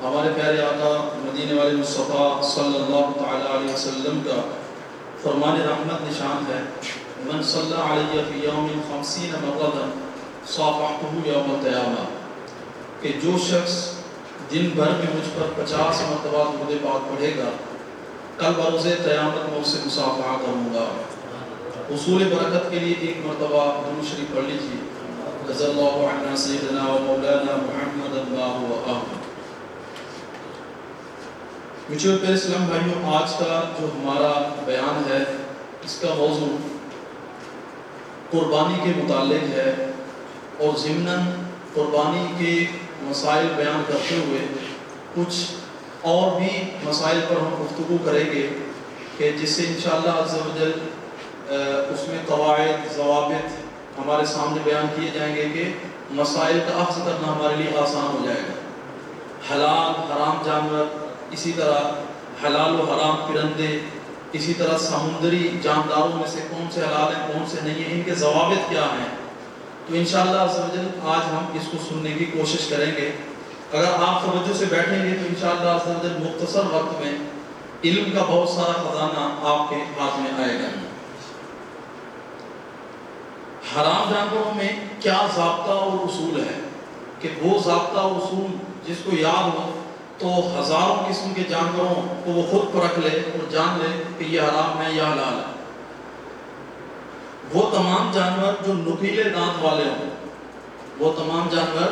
ہمارے پیارے آقا مدینے والے مصطفیٰ صلی اللہ تعالیٰ علیہ وسلم کا فرمان رحمت نشان ہے، من صلی علیہ فی یوم 50 مرۃ صافحتہ یوم القیامہ، کہ جو شخص دن بھر میں مجھ پر 50 مرتبہ درود پاک پڑھے گا، کل بروز قیامت میں اسے مصافحہ کروں گا۔ حصول برکت کے لیے ایک مرتبہ درود شریف پڑھ لیجیے۔ رضی اللہ عنہ سیدنا و مولانا محمد اللہ و آمین۔ مجھے پیارے اسلام بھائیوں، آج کا جو ہمارا بیان ہے اس کا موضوع قربانی کے متعلق ہے، اور ضمناً قربانی کے مسائل بیان کرتے ہوئے کچھ اور بھی مسائل پر ہم گفتگو کریں گے کہ جس سے انشاءاللہ عز و جل اس میں قواعد ضوابط ہمارے سامنے بیان کیے جائیں گے کہ مسائل کا اخذ کرنا ہمارے لیے آسان ہو جائے گا۔ حلال حرام جانور، اسی طرح حلال و حرام پرندے، اسی طرح سمندری جانداروں میں سے کون سے حلال ہیں کون سے نہیں ہیں، ان کے ضوابط کیا ہیں، تو انشاءاللہ عز و جل آج ہم اس کو سننے کی کوشش کریں گے۔ اگر آپ توجہ سے بیٹھیں گے تو انشاءاللہ عز و جل مختصر وقت میں علم کا بہت سارا خزانہ آپ کے ہاتھ میں آئے گا۔ حرام جانوروں میں کیا ضابطہ اور اصول ہے کہ وہ ضابطہ اور اصول جس کو یاد ہو تو ہزاروں قسم کے جانوروں کو وہ خود پرکھ لے اور جان لے کہ یہ حرام ہے یا حلال ہے۔ وہ تمام جانور جو نکیلے دانت والے ہوں، وہ تمام جانور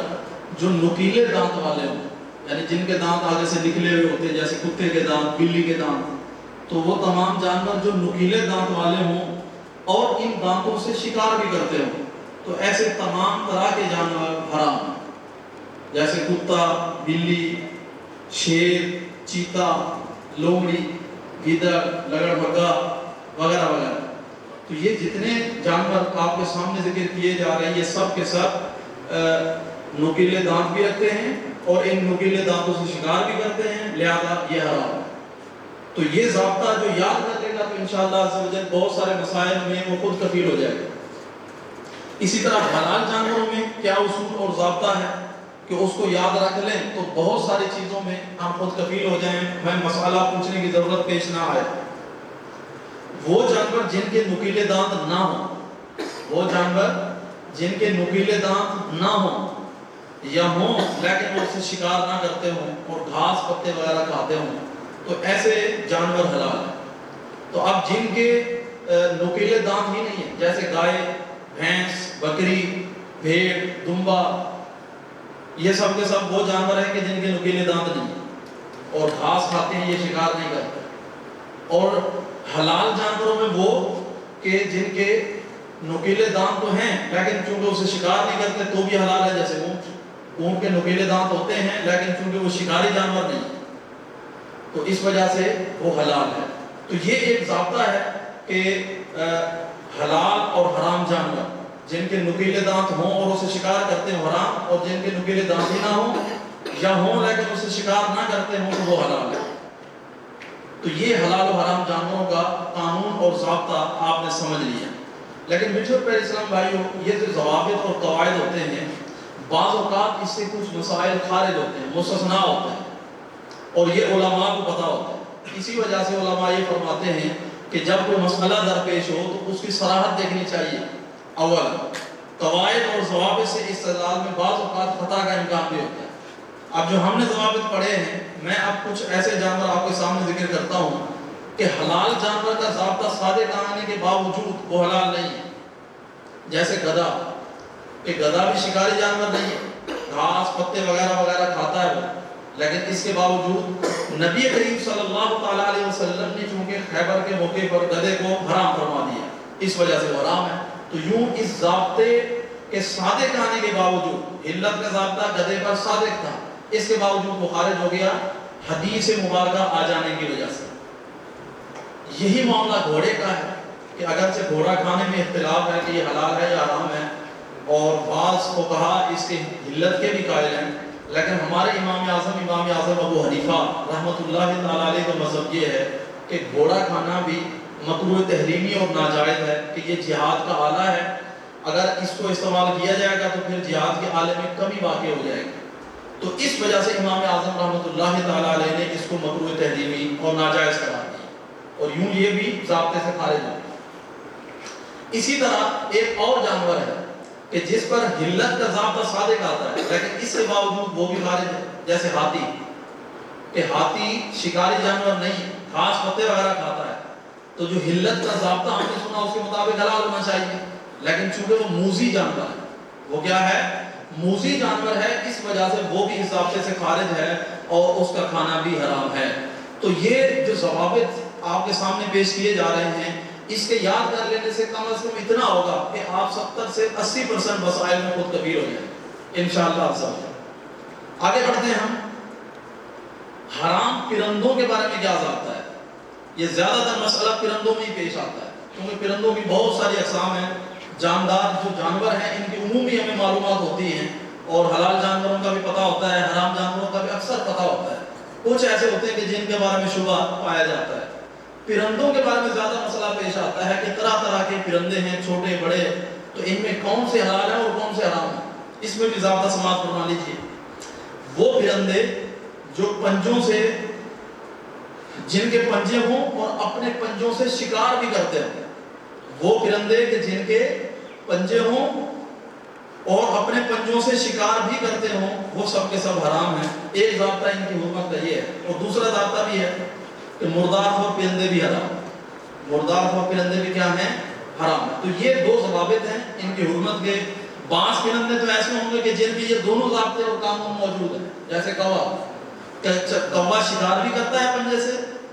جو نکیلے دانت والے ہوں، یعنی جن کے دانت آگے سے نکلے ہوئے ہوتے ہیں جیسے کتے کے دانت، بلی کے دانت، تو وہ تمام جانور جو نکیلے دانت والے ہوں اور ان دانتوں سے شکار بھی کرتے ہوں، تو ایسے تمام طرح کے جانور حرام ہیں، جیسے کتا، بلی، شیر، چیتا، لومڑی، گیدڑ، لگڑ بگا وغیرہ وغیرہ۔ تو یہ جتنے جانور آپ کے سامنے ذکر کیے جا رہے ہیں یہ سب کے سب نکیلے دانت بھی رکھتے ہیں اور ان نکیلے دانتوں سے شکار بھی کرتے ہیں، لہذا یہ حرام ہے۔ تو یہ ضابطہ جو یاد رکھ لے گا تو انشاءاللہ عز و جل بہت سارے مسائل میں وہ خود کفیل ہو جائے گا۔ اسی طرح حلال جانوروں میں کیا اصول اور ضابطہ ہے کہ اس کو یاد رکھ لیں تو بہت ساری چیزوں میں ہم خود کفیل ہو جائیں، ہمیں مسئلہ پوچھنے کی ضرورت پیش نہ آئے۔ وہ جانور جن کے نکیلے دانت نہ ہوں، وہ جانور جن کے نکیلے دانت نہ ہوں یا ہوں لیکن وہ اس سے شکار نہ کرتے ہوں اور گھاس پتے وغیرہ کھاتے ہوں، تو ایسے جانور حلال ہیں۔ تو اب جن کے نکیلے دانت ہی نہیں ہیں، جیسے گائے، بھینس، بکری، بھیڑ، دمبا، یہ سب کے سب وہ جانور ہیں کہ جن کے نکیلے دانت نہیں ہیں اور گھاس کھاتے ہیں، یہ شکار نہیں کرتے۔ اور حلال جانوروں میں وہ کہ جن کے نکیلے دانت تو ہیں لیکن چونکہ اسے شکار نہیں کرتے تو بھی حلال ہے، جیسے اونٹ کے نکیلے دانت ہوتے ہیں لیکن چونکہ وہ شکاری جانور نہیں تو اس وجہ سے وہ حلال ہے۔ تو یہ ایک ضابطہ ہے کہ حلال اور حرام جانور جن کے نکیلے دانت ہوں اور اسے شکار کرتے ہیں حرام، اور جن کے نکیلے دانت ہی نہ ہوں یا ہوں لیکن اسے شکار نہ کرتے ہوں تو وہ حلال ہے۔ تو یہ حلال و حرام جانوروں کا قانون اور ضابطہ آپ نے سمجھ لیا۔ لیکن میٹھے پیارے اسلام بھائیوں، یہ جو ضوابط اور قواعد ہوتے ہیں بعض اوقات اس سے کچھ مسائل خارج ہوتے ہیں، مستثنا ہوتے ہیں، اور یہ علماء کو پتہ ہوتا ہے۔ اسی وجہ سے علماء یہ فرماتے ہیں کہ جب کوئی مسئلہ درپیش ہو تو اس کی صراحت دیکھنی چاہیے۔ اول قواعد اور ضوابط سے استدلال میں بعض اوقات خطا کا امکان بھی ہوتا ہے۔ اب جو ہم نے ضوابط پڑھے ہیں، میں اب کچھ ایسے جانور آپ کے سامنے ذکر کرتا ہوں کہ حلال جانور کا ضابطہ صادق آنے کے باوجود وہ حلال نہیں ہے، جیسے گدھا، کہ گدھا بھی شکاری جانور نہیں ہے، گھاس پتے وغیرہ وغیرہ کھاتا ہے وہ، لیکن اس کے باوجود نبی کریم صلی اللہ تعالیٰ علیہ وسلم نے چونکہ خیبر کے موقع پر گدھے کو حرام فرما دیا، اس وجہ سے وہ حرام ہے۔ تو یوں اس ضابطے کے صادق آنے کے باوجود، علت کا ضابطہ گدھے پر صادق تھا، اس کے باوجود وہ خارج ہو گیا حدیث مبارکہ آ جانے کی وجہ سے۔ یہی معاملہ گھوڑے کا ہے کہ اگرچہ گھوڑا کھانے میں اختلاف ہے کہ یہ حلال ہے یا حرام ہے، اور بعض فقہا اس کے علت کے بھی قائل ہیں، لیکن ہمارے امام اعظم ابو حنیفہ رحمۃ اللہ تعالیٰ علیہ کا مذہب یہ ہے کہ گھوڑا کھانا بھی مکروہ تحریمی اور ناجائز ہے، کہ یہ جہاد کا آلہ ہے، اگر اس کو استعمال کیا جائے گا تو پھر جہاد کے آلے میں کمی واقع ہو جائے گی۔ تو اس وجہ سے امام اعظم رحمۃ اللہ اللہ تعالیٰ علیہ نے اس کو مکروہ تحریمی اور ناجائز قرار دیا، اور یوں یہ بھی ضابطے سے خارج ہو گیا۔ اسی طرح ایک اور جانور ہے کہ جس پر حلت کا ضابطہ صادق آتا ہے لیکن اس کے باوجود وہ بھی خارج ہے، جیسے ہاتھی، کہ ہاتھی شکاری جانور نہیں، گھاس پتے وغیرہ کھاتا ہے، تو جو حلت کا ضابطہ ہم نے سنا اس کے مطابق حلال ہونا چاہیے، لیکن چونکہ وہ موذی جانور ہے، وہ کیا ہے؟ موذی جانور ہے، اس وجہ سے وہ بھی اس ضابطے سے خارج ہے اور اس کا کھانا بھی حرام ہے۔ تو یہ جو ضوابط آپ کے سامنے پیش کیے جا رہے ہیں، اس کے یاد کر لینے سے کم از کم اتنا ہوگا کہ آپ 70 سے 80% مسائل میں خود کبیر ہو جائیں انشاءاللہ۔ آگے بڑھتے ہیں ہم۔ حرام پرندوں کے بارے میں کیا ضابطہ ہے؟ یہ زیادہ تر مسئلہ پرندوں میں ہی پیش آتا ہے، کیونکہ پرندوں کی بہت ساری اقسام ہیں، جاندار جو جانور ہیں ان کی عمومی ہمیں معلومات ہوتی ہیں، اور حلال جانوروں کا بھی پتہ ہوتا ہے، حرام جانوروں کا بھی اکثر پتہ ہوتا ہے، کچھ ایسے ہوتے ہیں کہ جن کے بارے میں شبہ پایا جاتا ہے۔ پرندوں کے بارے میں زیادہ مسئلہ پیش آتا ہے کہ طرح طرح کے پرندے ہیں، چھوٹے بڑے، تو ان میں کون سے حلال ہیں اور کون سے حرام ہیں، اس میں بھی ضابطہ سماعت فرما لیجیے۔ وہ پرندے جو پنجوں سے، جن کے پنجے ہوں اور اپنے پنجوں سے شکار بھی کرتے ہیں، وہ پرندے کہ جن کے پنجے ہوں اور اپنے پنجوں سے شکار بھی کرتے ہوں، وہ سب کے سب حرام ہیں۔ ایک ضابطہ ان کی حرمت کا یہ ہے، اور دوسرا ضابطہ بھی ہے کہ مردار خور پرندے بھی حرام، مردار خور پرندے بھی کیا ہیں؟ حرام۔ تو یہ دو ضوابط ہیں ان کی حرمت کے۔ بعض پرندے تو ایسے ہوں گے کہ جن کی یہ دونوں ضابطے اور قانون موجود ہیں، جیسے کوا، کوا شکار بھی کرتا ہے پنجے سے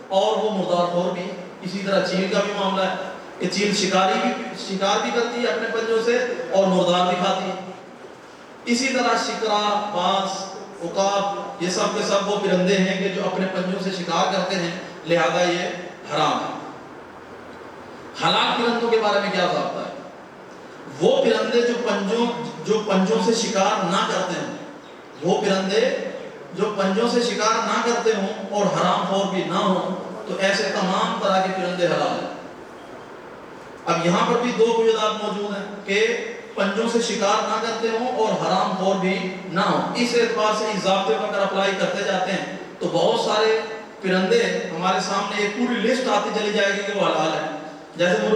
اور وہ مردار خور بھی۔ اسی طرح چیل کا بھی معاملہ ہے کہ چیل شکار بھی کرتی ہے اپنے پنجوں سے اور مردار بھی کھاتی ہے۔ اسی طرح شکرا، باز، عقاب، یہ سب کے سب وہ پرندے ہیں کہ جو اپنے پنجوں سے شکار کرتے ہیں، لہذا یہ حرام ہے۔ حلال پرندوں کے بارے میں کیا ضابطہ ہے؟ وہ پرندے جو پنجوں سے شکار نہ کرتے ہوں، وہ پرندے جو پنجوں سے شکار نہ کرتے ہوں اور حرام خور بھی نہ ہوں، تو ایسے تمام طرح کے پرندے حلال ہیں۔ اب یہاں پر بھی دو قیودات موجود ہیں کہ پنجوں سے شکار نہ کرتے ہوں اور حرام خور بھی نہ ہوں۔ اس اعتبار سے اس ضابطے کو اگر اپلائی کرتے جاتے ہیں تو بہت سارے پرندے ہمارے سامنے ایک پوری لسٹ آتی چلی جائے گی کہ وہ حلال ہیں۔ جیسے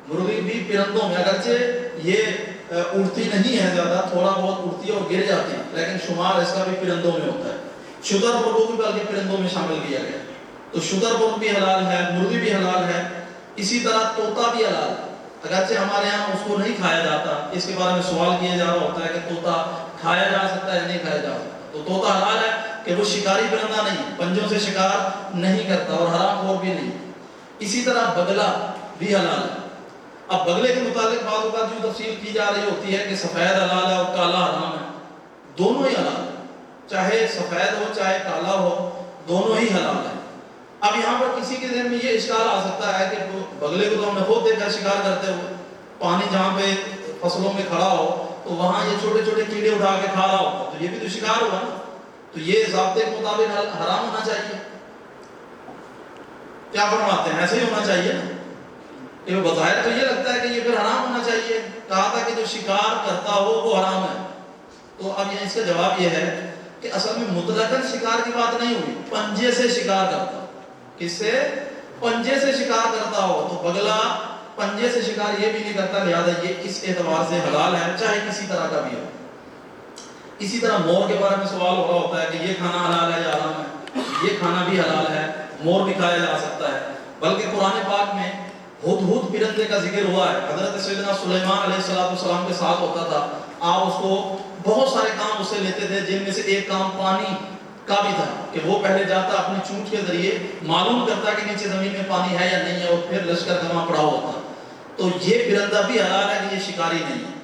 مرغی بھی پرندوں میں، اگرچہ یہ اڑتی نہیں ہے زیادہ، تھوڑا بہت اڑتی ہے اور گر جاتی ہے، لیکن شمار اس کا بھی پرندوں میں ہوتا ہے۔ شتر مرغوں بھی بلکہ پرندوں میں شامل کیا گیا، تو شتر مرغ بھی حلال ہے، مرغی بھی حلال ہے۔ اسی طرح طوطا بھی حلال ہے، اگرچہ ہمارے ہاں اس کو نہیں کھایا جاتا، اس کے بارے میں سوال کیا جا رہا ہوتا ہے کہ طوطا کھایا جا سکتا ہے یا نہیں کھایا جا سکتا۔ تو طوطا حلال ہے کہ وہ شکاری پرندہ نہیں، پنجوں سے شکار نہیں کرتا اور حرام خور بھی نہیں۔ اسی طرح بگلا بھی حلال ہے۔ اب بگلے کے متعلق بعض اوقات جو تفصیل کی جا رہی ہوتی ہے کہ سفید حلال ہے اور کالا حرام ہے، دونوں ہی حلال ہے، چاہے سفید ہو چاہے کالا ہو، دونوں ہی حلال ہے۔ اب یہاں پر کسی کے ذہن میں یہ اشکال آ سکتا ہے کہ بگلے کو تو ہم نے خود دیکھا شکار کرتے ہوئے، پانی جہاں پہ فصلوں میں کھڑا ہو تو وہاں یہ چھوٹے چھوٹے کیڑے اٹھا کے کھا رہا ہوتا، تو یہ بھی تو شکار ہوا نا، تو یہ ضابطے کے مطابق حرام ہونا چاہیے۔ کیا فرماتے ہیں؟ ایسے ہی ہونا چاہیے نا، کہ بظاہر تو یہ لگتا ہے کہ یہ پھر حرام ہونا چاہیے، کہا تھا کہ جو شکار کرتا ہو وہ حرام ہے۔ تو اب اس کا جواب یہ ہے کہ اصل میں مطلقاً شکار کی بات نہیں ہوئی، پنجے سے شکار کرتا، کس سے؟ پنجے سے شکار کرتا ہو، تو بگلا پنجے سے شکار یہ بھی نہیں کرتا، لہذا یہ اس اعتبار سے حلال ہے، چاہے کسی طرح کا بھی ہو۔ اسی طرح مور کے بارے میں سوال ہو رہا ہوتا ہے کہ یہ کھانا حلال ہے یا حرام ہے؟ یہ کھانا بھی حلال ہے، مور بھی کھایا جا سکتا ہے، بلکہ قرآن پاک میں ہدہد پرندے کا ذکر ہوا ہے۔ حضرت سیدنا سلیمان علیہ السلام کے ساتھ ہوتا تھا، آپ اس کو بہت سارے کام اس سے لیتے تھے، جن میں سے ایک کام پانی کا بھی تھا کہ وہ پہلے جاتا اپنی چونچ کے ذریعے معلوم کرتا کہ نیچے زمین میں پانی ہے یا نہیں ہے، اور پھر لشکر جمع پڑا ہوتا۔ تو یہ پرندہ بھی حلال ہے کہ یہ شکاری نہیں ہے۔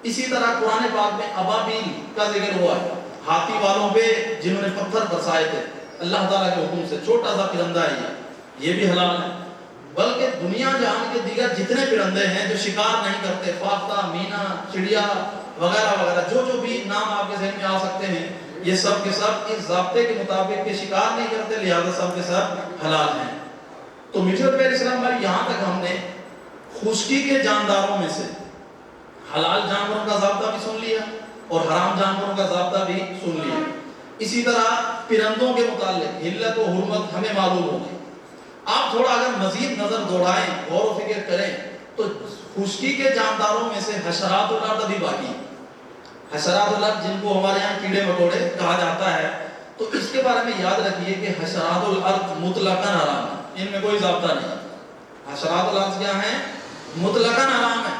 اسی طرح قرآن پاک میں ابابیل کا ذکر ہوا ہے، ہاتھی والوں پہ جنہوں نے پتھر برسائے تھے اللہ تعالیٰ کے حکم سے، چھوٹا سا پرندہ ہے یہ بھی حلال ہے۔ بلکہ دنیا جہان کے دیگر جتنے پرندے ہیں جو شکار نہیں کرتے، فاختہ، مینا، چڑیا وغیرہ وغیرہ، جو بھی نام آپ کے ذہن میں آ سکتے ہیں، یہ سب کے سب اس ضابطے کے مطابق کہ شکار نہیں کرتے، لہذا سب کے سب حلال ہیں۔ تو میٹھے اور پیارے اسلام بھائی، یہاں تک ہم نے خشکی کے جانداروں میں سے حلال جانوروں کا ضابطہ بھی سن لیا اور حرام جانوروں کا ضابطہ بھی سن لیا۔ اسی طرح پرندوں کے متعلق علت و حرمت ہمیں معلوم ہو گئی۔ آپ تھوڑا اگر مزید نظر دوڑائیں، غور و فکر کریں، تو خشکی کے جانداروں میں سے حشرات الارض ابھی باقی ہیں۔ حشرات الارض جن کو ہمارے یہاں کیڑے مکوڑے کہا جاتا ہے، تو اس کے بارے میں یاد رکھیے کہ حشرات الارض مطلقاً حرام ہے، ان میں کوئی ضابطہ نہیں ہے۔ حشرات الارض کیا ہیں؟ مطلقاً حرام ہے۔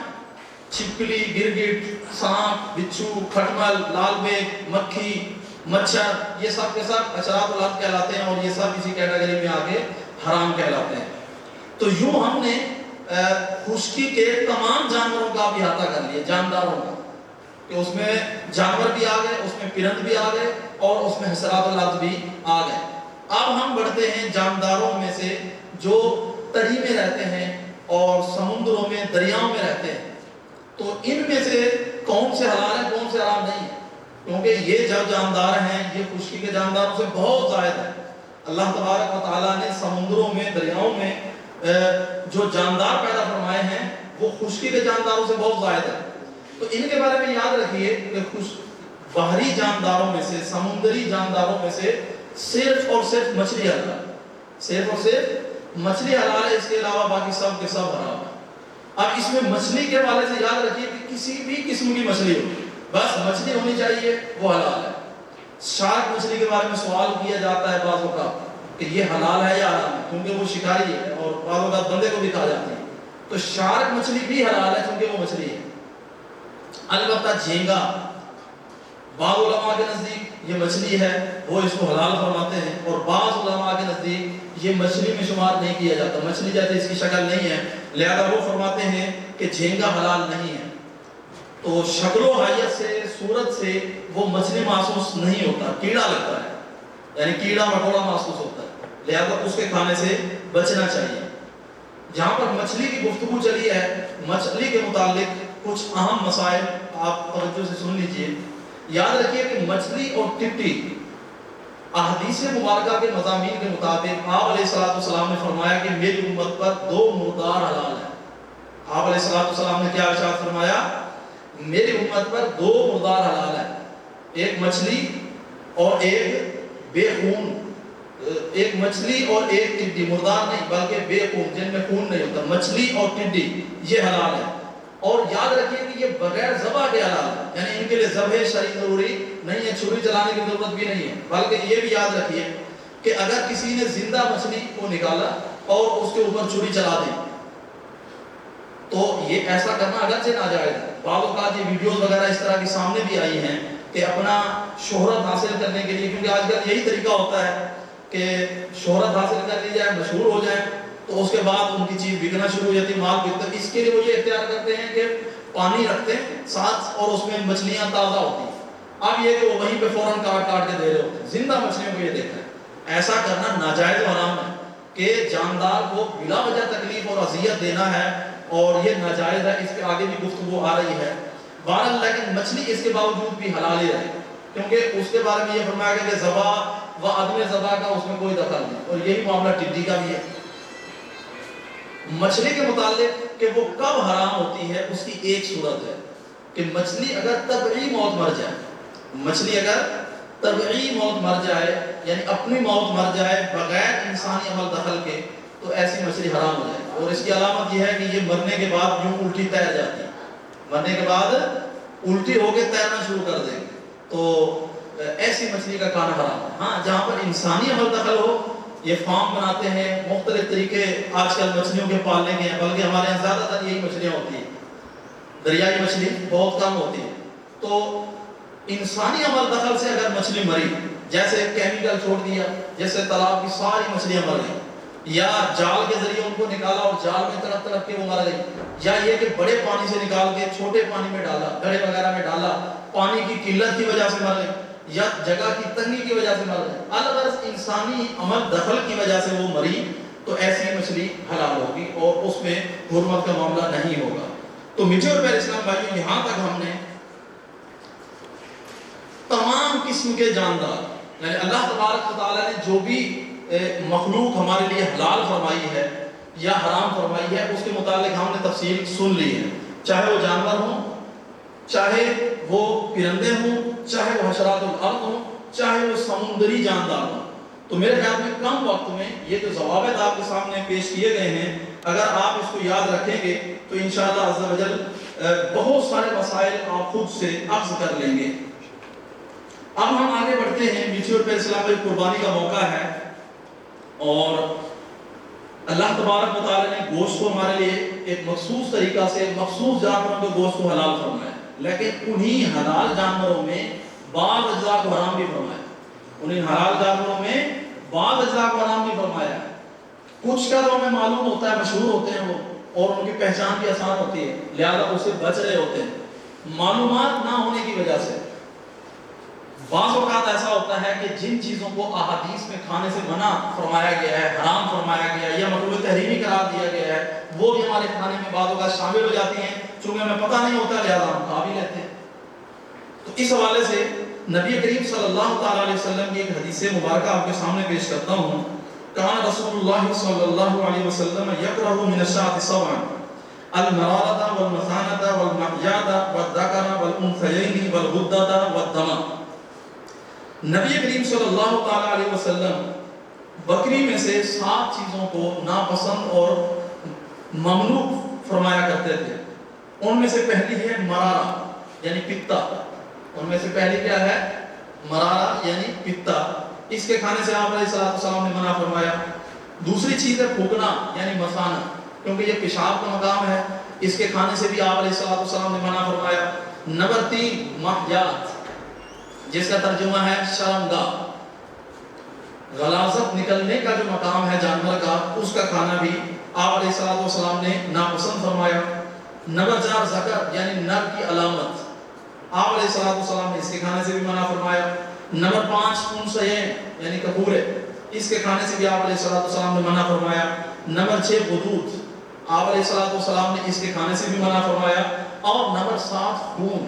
چھپکلی، گرگٹ، سانپ، بچھو، کھٹمل، لال بیگ، مکھی، مچھر، یہ سب کے سب حشرات الارض کہلاتے ہیں، اور یہ سب اسی کیٹیگری میں آگے حرام کہلاتے ہیں۔ تو یوں ہم نے خشکی کے تمام جانوروں کا بھی احاطہ کر لیا، جانداروں کا، کہ اس میں جانور بھی آ گئے، اس میں پرند بھی آ گئے، اور اس میں حشرات الارض بھی آ گئے۔ اب ہم بڑھتے ہیں جانداروں میں سے جو تری میں رہتے ہیں اور سمندروں میں، دریاؤں میں رہتے ہیں۔ تو ان میں سے کون سے حلال ہیں، کون سے حرام نہیں ہیں، کیونکہ یہ جو جاندار ہیں یہ خشکی کے جانداروں سے بہت زائد ہے۔ اللہ تبارک و تعالیٰ نے سمندروں میں، دریاؤں میں جو جاندار پیدا فرمائے ہیں وہ خشکی کے جانداروں سے بہت زائد ہے۔ تو ان کے بارے میں یاد رکھیے کہ بحری جانداروں میں سے، سمندری جانداروں میں سے صرف اور صرف مچھلی حلال ہے، صرف اور صرف مچھلی حلال ہے، اس کے علاوہ باقی سب کے سب حرام ہے۔ اب اس میں مچھلی کے حوالے سے یاد رکھیے کہ کسی بھی قسم کی مچھلی ہو، بس مچھلی ہونی چاہیے، وہ حلال ہے۔ شارک مچھلی کے بارے میں سوال کیا جاتا ہے بعض اوقات کہ یہ حلال ہے یا حرام ہے، کیونکہ وہ شکاری ہے اور بعض اوقات بندے کو بھی کھا جاتی ہے۔ تو شارک مچھلی بھی حلال ہے کیونکہ وہ مچھلی ہے۔ البتہ جھینگا، بعض علماء کے نزدیک یہ مچھلی ہے، وہ اس کو حلال فرماتے ہیں، اور بعض علماء کے نزدیک یہ مچھلی میں شمار نہیں کیا جاتا، مچھلی جیسے اس کی شکل نہیں ہے، لہذا وہ فرماتے ہیں کہ جھینگا حلال نہیں ہے۔ تو شکل و حیت سے، صورت سے وہ مچھلی محسوس نہیں ہوتا، کیڑا لگتا ہے، یعنی کیڑا مکوڑا محسوس ہوتا ہے، لہذا اس کے کھانے سے بچنا چاہیے۔ جہاں پر مچھلی کی گفتگو چلی ہے، مچھلی کے متعلق کچھ اہم مسائل آپ توجہ سے سن لیجئے۔ یاد رکھیے کہ مچھلی اور ٹٹی احادیث مبارکہ کے مضامین کے مطابق آپ علیہ السلام نے فرمایا کہ میری امت پر 2 مردار حلال ہیں۔ آپ علیہ السلام نے کیا ارشاد فرمایا؟ میری امت پر 2 مردار حلال ہیں، ایک مچھلی اور ایک بے خون، ایک مچھلی اور ایک ٹڈی، مردار نہیں بلکہ بے خون، جن میں خون نہیں ہوتا، مچھلی اور ٹڈی یہ حلال ہے۔ اور یاد رکھیے کہ یہ بغیر ذبح کے حلال ہے، یعنی ان کے لیے ذبح شرعی ضروری نہیں ہے، چھری چلانے کی ضرورت بھی نہیں ہے، بلکہ یہ بھی یاد رکھیے کہ اگر کسی نے زندہ مچھلی کو نکالا اور اس کے اوپر چھری چلا دی تو یہ ایسا کرنا اگرچہ ناجائز ہے۔ بعض اوقات یہ ویڈیوز وغیرہ اس طرح کی سامنے بھی آئی ہیں کہ اپنا شہرت حاصل کرنے کے لیے، کیونکہ آج کل یہی طریقہ ہوتا ہے کہ شہرت حاصل کر لی جائے، مشہور ہو جائے، تو اس کے بعد ان کی چیز بکنا شروع ہو جاتی ہے، مال بکتا ہے۔ اس کے لیے وہ یہ اختیار کرتے ہیں کہ پانی رکھتے ہیں ساتھ اور اس میں مچھلیاں تازہ ہوتی ہیں، اب یہ کہ وہ وہیں پہ فوراً کاٹ کے دے رہے ہوتے ہیں، زندہ مچھلیوں کو یہ دیکھا ہے۔ ایسا کرنا ناجائز و حرام ہے کہ جاندار کو بلا وجہ تکلیف اور اذیت دینا ہے، اور یہ ناجائز ہے، اس کے آگے بھی گفتگو آ رہی ہے۔ بہرحال لیکن مچھلی اس کے باوجود بھی حلال ہی رہے، کیونکہ اس کے بارے میں یہ فرمایا گیا کہ ذبح و عدم ذبح کا اس میں کوئی دخل نہیں، اور یہی معاملہ ٹڈی کا بھی ہے۔ مچھلی کے متعلق کہ وہ کب حرام ہوتی ہے، اس کی ایک صورت ہے کہ مچھلی اگر طبعی موت مر جائے، مچھلی اگر طبعی موت مر جائے یعنی اپنی موت مر جائے بغیر انسانی عمل دخل کے، تو ایسی مچھلی حرام ہو جائے۔ اور اس کی علامت یہ ہے کہ یہ مرنے کے بعد یوں الٹی تیر جاتی ہے، مرنے کے بعد الٹی ہو کے تیرنا شروع کر دے گی، تو ایسی مچھلی کا کھانا حرام ہے۔ ہاں جہاں پر انسانی عمل دخل ہو، یہ فارم بناتے ہیں، مختلف طریقے آج کل مچھلیوں کے پالنے کے ہیں، بلکہ ہمارے یہاں زیادہ تر یہی مچھلیاں ہوتی ہیں، دریائی مچھلی بہت کم ہوتی ہے۔ تو انسانی عمل دخل سے اگر مچھلی مری، جیسے کیمیکل چھوڑ دیا، جیسے تالاب کی ساری مچھلیاں مر گئی، یا جال کے ذریعے ان کو نکالا اور جال میں تڑپ تڑپ کے وہ مر گئی، یا یہ کہ بڑے پانی سے نکال کے چھوٹے پانی میں ڈالا، گڑھے وغیرہ میں ڈالا، پانی کی قلت کی وجہ سے مر گئی، یا جگہ کی تنگی کی وجہ سے مر گئی، الغرض انسانی عمل دخل کی وجہ سے وہ مری، تو ایسی مچھلی حلال ہوگی اور اس میں حرمت کا معاملہ نہیں ہوگا۔ تو میٹھے اور پیارے اسلام بھائیوں، یہاں تک ہم نے تمام قسم کے جاندار، یعنی اللہ تبارک و تعالیٰ نے جو بھی مخلوق ہمارے لیے حلال فرمائی ہے یا حرام فرمائی ہے، اس کے متعلق ہم نے تفصیل سن لی ہے، چاہے وہ جانور ہوں، چاہے وہ پرندے ہوں، چاہے وہ حشرات الارض ہوں، چاہے وہ سمندری جاندار ہو. تو میرے خیال میں کم وقت میں یہ جو ضوابط آپ کے سامنے پیش کیے گئے ہیں، اگر آپ اس کو یاد رکھیں گے تو انشاءاللہ عز و جل بہت سارے مسائل آپ خود سے اخذ کر لیں گے. اب ہم آگے بڑھتے ہیں. میٹھیور پہ اسلام ایک قربانی کا موقع ہے، اور اللہ تبارک و تعالی نے گوشت کو ہمارے لیے ایک مخصوص طریقہ سے مخصوص جانوروں کے گوشت کو حلال فرمایا، لیکن انہی حلال جانوروں میں بعض اجزاء کو حرام بھی فرمایا. انہیں حلال جانوروں میں بعض اجزاء کو حرام بھی فرمایا. کچھ کا تو ہمیں معلوم ہوتا ہے، مشہور ہوتے ہیں وہ، اور ان کی پہچان بھی آسان ہوتی ہے، لہذا اس سے بچ رہے ہوتے ہیں. معلومات نہ ہونے کی وجہ سے بعض اوقات ایسا ہوتا ہے کہ جن چیزوں کو احادیث میں کھانے سے منع فرمایا گیا ہے، حرام فرمایا گیا ہے یا مکروہ تحریمی قرار دیا گیا ہے، وہ بھی ہمارے کھانے میں بعض اوقات شامل ہو جاتی ہیں، چونکہ ہمیں پتہ نہیں ہوتا لہذا ہم کھا بھی لیتے ہیں. تو اس حوالے سے نبی کریم صلی اللہ تعالی علیہ وسلم کی ایک حدیث مبارکہ آپ کے سامنے پیش کرتا ہوں. کان رسول اللہ صلی اللہ علیہ وسلم یکرہ من الشاة سبعا: المرارة والمثانة والمحجاة والذکر والانثیین والغدة والدم. نبی کریم صلی اللہ تعالی علیہ وسلم بکری میں سے 7 چیزوں کو ناپسند اور ممنوع فرمایا کرتے تھے. ان میں سے پہلی ہے مرارہ یعنی پتا. ان میں سے پہلی کیا ہے؟ مرارہ یعنی پتا. اس کے کھانے سے آپ علیہ السلام نے منع فرمایا. دوسری چیز ہے پھونکنا یعنی مثانہ، کیونکہ یہ پیشاب کا مقام ہے، اس کے کھانے سے بھی آپ علیہ السلام نے منع فرمایا. نمبر 3 محجات، جس کا ترجمہ ہے شرمگاہ. غلاظت نکلنے کا جو مقام ہے جانور کا، اس کا کھانا بھی آپ علیہ السلام نے ناپسند فرمایا. نمبر 4 ذکر یعنی نر کی علامت، آپ علیہ السلام نے اس کے کھانے سے بھی منع فرمایا. نمبر 5 انثیین یعنی کپورے، اس کے کھانے سے بھی آپ علیہ السلام نے منع فرمایا. نمبر 6 غدود، آپ علیہ السلام نے اس کے کھانے سے بھی منع فرمایا. اور نمبر 7 خون،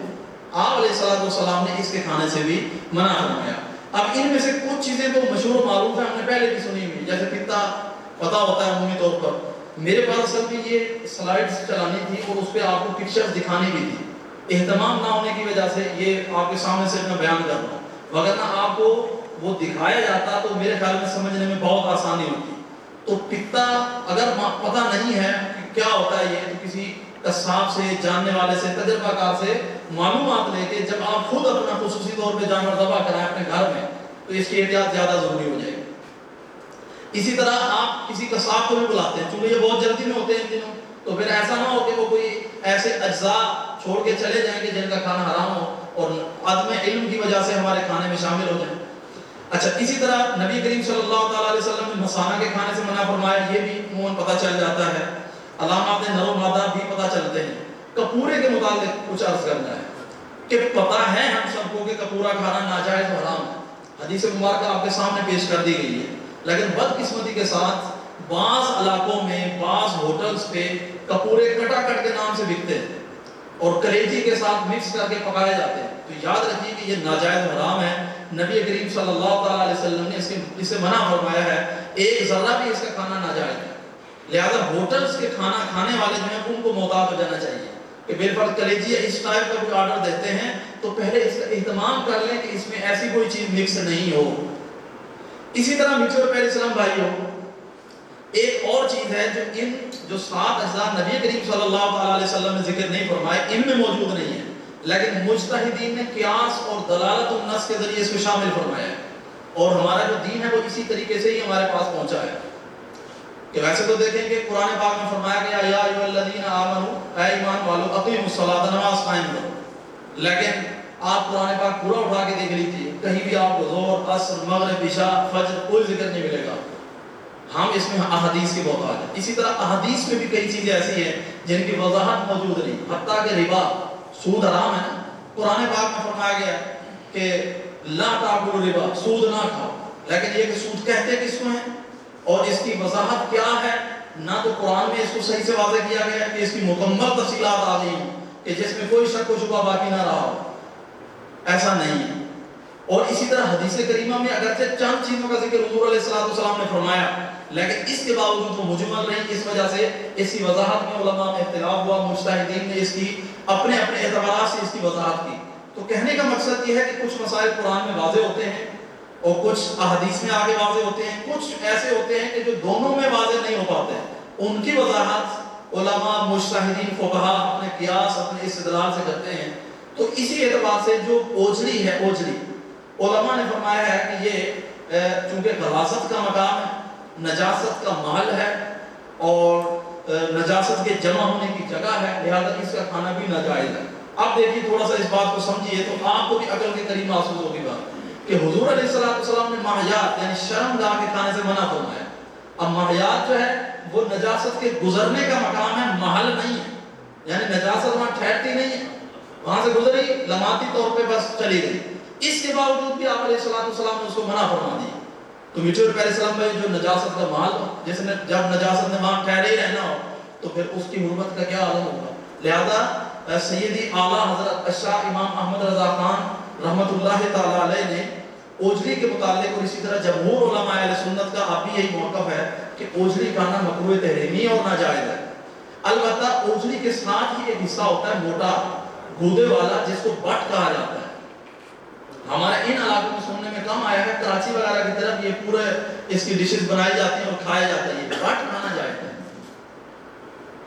آپ علیہ السلام نے اس کے کھانے سے بھی منع فرمایا. اب ان میں سے کچھ چیزیں تو مشہور و معروف ہیں، ہم نے پہلے بھی سنی ہوئی، جیسے پتا پتہ ہوتا ہے عمومی طور پر. میرے پاس اصل میں یہ سلائیڈز چلانی تھی اور اس پہ آپ کو پکچرز دکھانی بھی تھی. اہتمام نہ ہونے کی وجہ سے یہ آپ کے سامنے سے میں بیان کر رہا ہوں، وگرنہ آپ کو وہ دکھایا جاتا تو میرے خیال میں سمجھنے میں بہت آسانی ہوتی. تو پتا اگر پتہ نہیں ہے کہ کیا ہوتا ہے یہ، تو کسی قصاب سے، جاننے والے سے، تجربہ کار سے معلومات لے کے جب آپ خود اپنا خصوصی طور پہ جانور ذبح کرائیں اپنے گھر میں، تو اس کی احتیاط زیادہ ضروری ہو جائے گی. اسی طرح آپ کسی قصاب کو بھی بلاتے ہیں، چونکہ یہ بہت جلدی میں ہوتے ہیں ان دنوں، تو پھر ایسا نہ ہو کہ وہ کوئی ایسے اجزاء چھوڑ کے چلے جائیں کہ جن کا کھانا حرام ہو اور عدم علم کی وجہ سے ہمارے کھانے میں شامل ہو جائیں. اچھا، اسی طرح نبی کریم صلی اللہ تعالی علیہ وسلم نے مثانہ کے کھانے سے منع فرمایا، یہ بھی عموماً پتہ چل جاتا ہے. علامات نر و مادہ بھی پتہ چلتے ہیں. کپورے کے متعلق کچھ عرض کرنا ہے کہ پتہ ہے ہم سب کو کہ کپورا کھانا ناجائز و حرام ہے، حدیث مبارکہ آپ کے سامنے پیش کر دی گئی ہے. لیکن بدقسمتی کے ساتھ بعض علاقوں میں بعض ہوٹلز پہ کپورے کٹا کٹ کے نام سے بکتے ہیں اور کلیجی کے ساتھ مکس کر کے پکائے جاتے ہیں. تو یاد رکھیے کہ یہ ناجائز و حرام ہے. نبی کریم صلی اللہ تعالی علیہ وسلم نے اسے منع فرمایا ہے. ایک ذرہ بھی اس کا کھانا ناجائز ہے. لہذا ہوٹلز کے کھانا کھانے والے جو ہیں ان کو محتاط ہو جانا چاہیے کہ بالفرض کلیجی یا اس ٹائپ کا کوئی آرڈر دیتے ہیں تو پہلے اس کا اہتمام کر لیں کہ اس میں ایسی کوئی چیز مکس نہیں ہو. اسی طرح میٹھے اور پیارے اسلام بھائیوں، ایک اور چیز ہے جو 7 اجزاء نبی کریم صلی اللہ تعالی علیہ وسلم نے ذکر نہیں فرمائے، ان میں موجود نہیں ہے، لیکن مجتہدین نے قیاس اور دلالت النص کے ذریعے اس کو شامل فرمایا ہے. اور ہمارا جو دین ہے وہ اسی طریقے سے ہی ہمارے پاس پہنچا ہے. کہ ویسے تو دیکھیں کہ قرآن پاک میں فرمایا گیا یا ایھا الذین آمنوا، اے ایمان والو، اقیموا الصلاۃ، نماز قائم کرو. لیکن آپ قرآن پاک پورا اٹھا کے دیکھ لیجیے، کہیں بھی آپ کو ظہر، عصر، مغرب، عشاء، فجر کوئی ذکر نہیں ملے گا. ہم اس میں احادیث کی بہت آج ہے. اسی طرح احادیث میں بھی کئی چیزیں ایسی ہیں جن کی وضاحت موجود نہیں، حتیٰ کہ ربا، سود حرام ہے. قرآن پاک میں فرمایا گیا کہ لا تاکلوا الربا، سود نہ کھاؤ. لیکن یہ کہ سود کہتے کس کو ہیں اور اس کی وضاحت کیا ہے، نہ تو قرآن میں اس کو صحیح سے واضح کیا گیا ہے کہ اس کی مکمل تفصیلات آ گئی ہیں کہ جس میں کوئی شک و شبہ باقی نہ رہا ہو، ایسا نہیں ہے. اور اسی طرح حدیث کریمہ میں اگرچہ چند چیزوں کا ذکر حضور علیہ السلام نے فرمایا، لیکن اس کے باوجود وہ مجمل رہی. اس وجہ سے اس کی وضاحت میں علماء میں اختلاف ہوا، مجتہدین نے اس کی اپنے اپنے اعتبارات سے اس کی وضاحت کی. تو کہنے کا مقصد یہ ہے کہ کچھ مسائل قرآن میں واضح ہوتے ہیں اور کچھ احادیث میں آگے واضح ہوتے ہیں، کچھ ایسے ہوتے ہیں کہ جو دونوں میں واضح نہیں ہو پاتے ہیں، ان کی وضاحت علماء مجتہدین فقہا اپنے قیاس اپنے استدلال سے کرتے ہیں۔ تو اسی اعتبار سے جو اوجڑی ہے، اوجڑی علماء نے فرمایا ہے کہ یہ چونکہ غلاظت کا مقام ہے، نجاست کا محل ہے اور نجاست کے جمع ہونے کی جگہ ہے، لہذا اس کا کھانا بھی ناجائز ہے۔ اب دیکھیے تھوڑا سا اس بات کو سمجھیے تو آپ کو بھی عقل کے قریب محسوس ہوگی بات کہ حضور علیہ السلام نے ماحیات یعنی شرمگاہ کے کھانے سے منع فرمایا۔ اب ماحیات جو ہے وہ نجاست کے گزرنے کا مقام ہے، محل نہیں ہے، یعنی نجاست وہاں ٹھہرتی نہیں ہے، وہاں سے گزری لمحاتی طور پہ بس چلی گئی، اس کے باوجود بھی آپ علیہ السلام نے اس کو منع فرما دیا۔ تو میٹھے اور پیارے اسلام بھائی، جو نجاست کا محل ہو، جس نے جب نجاست نے وہاں ٹھہرے ہی رہنا ہو تو پھر اس کی حرمت کا کیا عالم ہوگا۔ لہذا سیدی اعلیٰ حضرت شاہ امام احمد رضا خان رحمۃ اللہ تعالی علیہ نے اوجڑی کے متعلق اور اسی طرح جمہور علماء اہل سنت کا اب بھی یہی موقف ہے کہ اوجڑی کھانا مکروہ تحریمی اور ناجائز ہے۔ البتہ اوجڑی کے ساتھ ہی ایک حصہ ہوتا ہے موٹا گودے والا، جس کو بٹ کہا جاتا ہے۔ ہمارے ان علاقوں میں سننے میں کم آیا ہے، کراچی وغیرہ کی طرف یہ پورے اس کی ڈشز بنائی جاتی ہیں اور کھایا جاتا ہے، یہ بٹ کھانا جائز ہے۔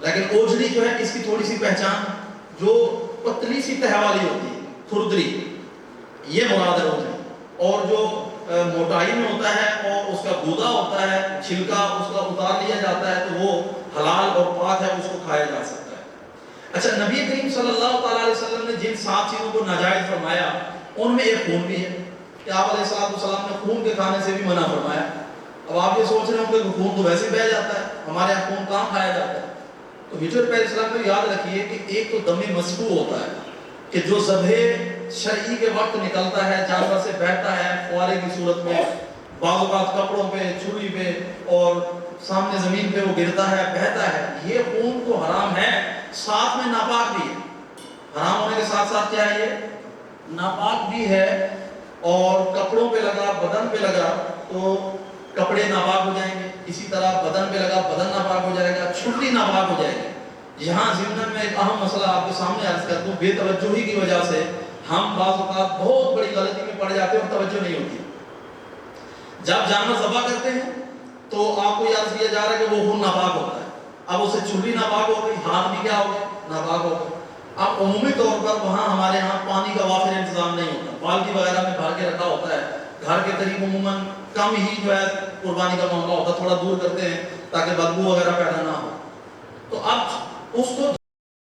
لیکن اوجڑی جو ہے اس کی تھوڑی سی پہچان جو پتلی سی تہہ والی ہوتی ہے، کھردری، یہ مراد ہے اوجڑی، اور جو موٹائی میں ہوتا ہے اور اس کا گودا ہوتا ہے، چھلکا اس کا اتار لیا جاتا ہے تو وہ حلال اور پاک ہے، اس کو کھایا جا سکتا ہے۔ اچھا، نبی کریم صلی اللہ تعالیٰ علیہ وسلم نے جن 7 چیزوں کو ناجائز فرمایا ان میں ایک خون بھی ہے کہ آپ علیہ السلام نے خون کے کھانے سے بھی منع فرمایا۔ اب آپ یہ سوچ رہے ہوں کہ خون تو ویسے بہہ جاتا ہے، ہمارے یہاں خون کہاں کھایا جاتا ہے؟ تو میٹھے پیارے اسلام کو یاد رکھیے کہ ایک تو دم مسفوح ہوتا ہے کہ جو ذبح شرعی کے وقت نکلتا ہے، جانور سے بہتا ہے فوارے کی صورت میں، بعض اوقات کپڑوں پہ، چھری پہ اور سامنے زمین پہ وہ گرتا ہے، بہتا ہے، یہ خون تو حرام ہے، ساتھ میں ناپاک بھی ہے۔ حرام ہونے کے ساتھ ساتھ کیا ہے؟ یہ ناپاک بھی ہے، اور کپڑوں پہ لگا، بدن پہ لگا تو کپڑے ناپاک ہو جائیں گے، اسی طرح بدن پہ لگا بدن ناپاک ہو جائے گا، چھٹی ناپاک ہو جائے گی۔ یہاں ضمن میں ایک اہم مسئلہ آپ کے سامنے عرض کر دوں، بے توجہی کی وجہ سے ہم بعض اوقات بہت بڑی غلطی میں پڑ جاتے ہیں اور توجہ نہیں ہوتی۔ جب جانور ذبح کرتے ہیں تو آپ کو یاد کیا جا رہا ہے کہ وہ خون ناپاک ہوتا ہے، اب اسے چھری ناپاک ہو گئی، ہاتھ بھی کیا ہو گیا؟ ناپاک ہو گئے۔ اب عمومی طور پر وہاں ہمارے ہاں پانی کا وافر انتظام نہیں ہوتا، بالٹی وغیرہ میں بھر کے رکھا ہوتا ہے، گھر کے قریب عموماً کم ہی جو ہے قربانی کا معاملہ ہوتا ہے، تھوڑا دور کرتے ہیں تاکہ بدبو وغیرہ پیدا نہ ہو۔ تو اب اس کو